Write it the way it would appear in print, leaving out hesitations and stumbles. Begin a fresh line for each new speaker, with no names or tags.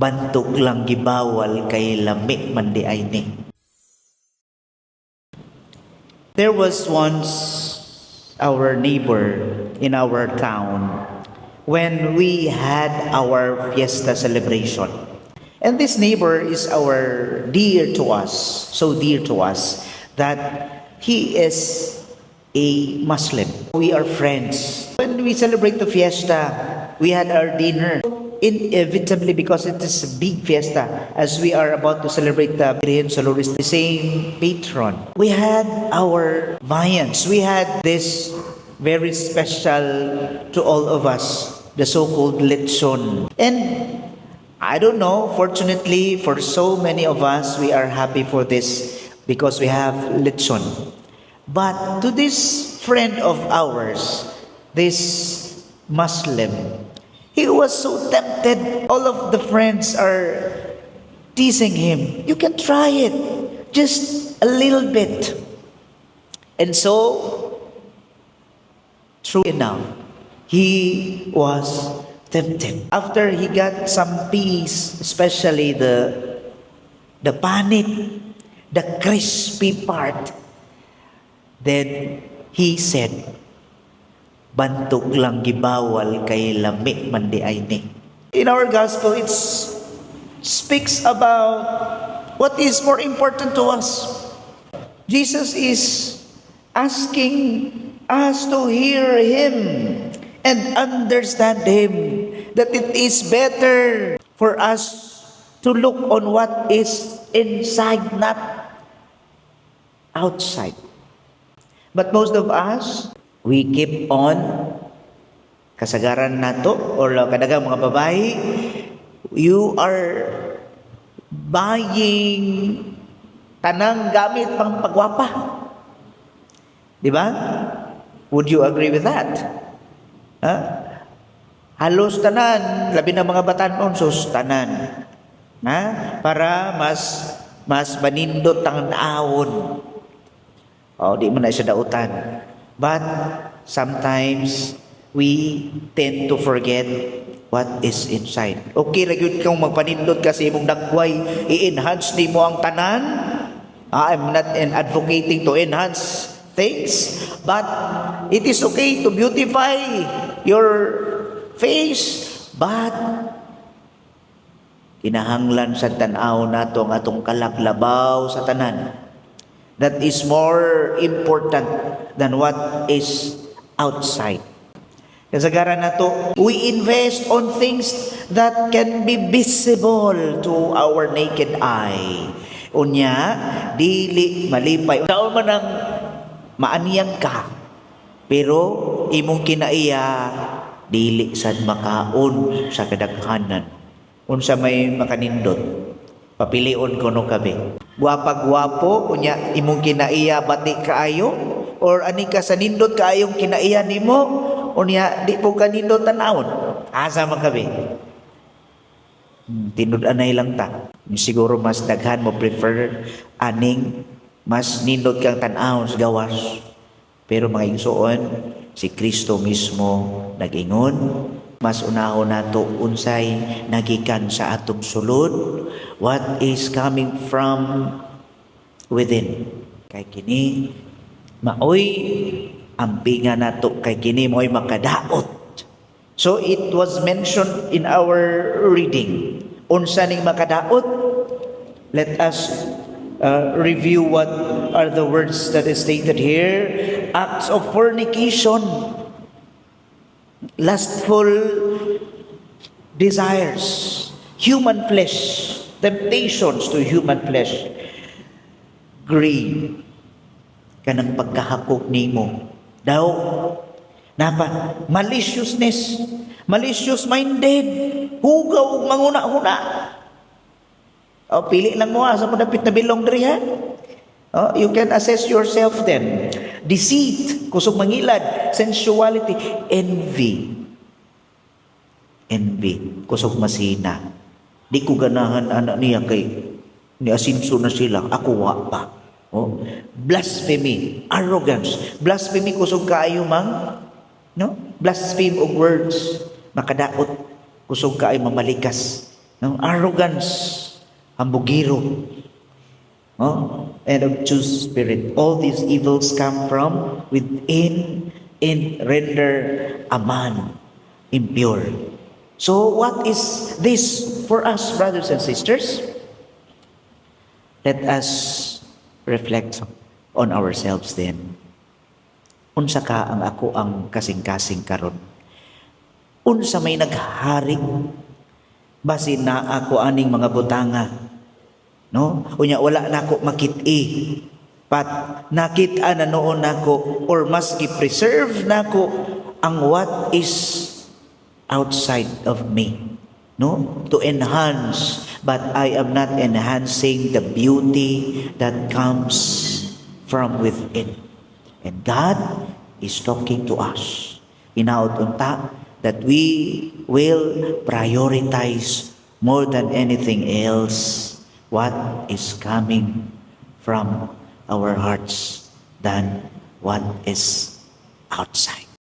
bantog lang gibawal kay lami man di ay ni. There was once our neighbor in our town when we had our fiesta celebration. And this neighbor is our dear to us, so dear to us that he is a Muslim. We are friends. When we celebrate the fiesta, we had our dinner. Inevitably, because it is a big fiesta, as we are about to celebrate the Virgen Dolores, the same patron, we had our viands. We had this very special to all of us, the so-called lechon. And I don't know, fortunately for so many of us, we are happy for this because we have lechon. But to this friend of ours, this Muslim, he was so tempted. All of the friends are teasing him. You can try it, just a little bit. And so, true enough, he was tempted. After he got some peas, especially the panit, the crispy part, then he said, bantog lang gibawal kay lami man di ay ni. In our gospel, it speaks about what is more important to us. Jesus is asking us to hear Him and understand Him, that it is better for us to look on what is inside, not outside. But most of us, we keep on kasagaran nato or kadagang mga babae, you are buying tanang gamit pang pagwapa. Di ba? Would you agree with that? Halos tanan, labi na mga batanon, sus tanan. Para mas manindot ang naawon. Di man na siya dautan. But sometimes we tend to forget what is inside. Okay, lagi kang magpanindot kasi mong dagway, i-enhance ni mo ang tanan. I'm not advocating to enhance things, but it is okay to beautify your face, but kinahanglan sa tanaw nato ang atong kalaglabaw sa tanan. That is more important than what is outside. Kasagaran nato, we invest on things that can be visible to our naked eye. Unya, dili malipay. Taon man ang maaniyang ka, pero imong kinaiya, dili sad makaon sa kadaghanan. Unsa may makanindot, papilion ko no kabe. Guwapa-guwapo, unya imong kinaiya bati kaayo, or ani ka sa nindot kaayong kinaiya nimo, unya di po kanindot tanawon. Asa man kabe? Tinud-anay lang ta. Siguro mas daghan mo prefer aning mas nindot kang tan-awon sa gawas. Pero mga igsoon, si Kristo mismo nag-ingon, mas unahon nato unsay nagikan sa atong sulod, what is coming from within. Kay kini maoy ampingan nato, kay kini maoy makadaot. So it was mentioned in our reading. Unsa ning makadaot? Let us review what are the words that is stated here. Acts of fornication, lustful desires, human flesh, temptations to human flesh, greed, kanang pagkahakok nimo. Daw, napa, maliciousness, malicious-minded, hugaw ug manguna-huna. Pili lang mo sa madapit na bilong diri ha. You can assess yourself then. Deceit, kusog mangilad, sensuality, envy, kusog masina. Di ko ganahan anak niya kay ni asinso na sila, ako wa pa. Blasphemy, arrogance, blasphemy kusog kaayo mang, no? Blaspheme og words, makadaot, kusog kaayo mamalikas. No? Arrogance, hambugiro, no? And obtuse spirit. All these evils come from within and render a man impure. So what is this for us, brothers and sisters? Let us reflect on ourselves then. Unsa ka ang ako ang kasing-kasing karon? Unsa may naghari basin na ako aning mga butanga, no? Unya wala na ako makit-i. Pat nakita na noon nako or maski preserve nako ang what is outside of me, no? To enhance, but I am not enhancing the beauty that comes from within. And God is talking to us. Inaot unta that we will prioritize more than anything else what is coming from our hearts than what is outside.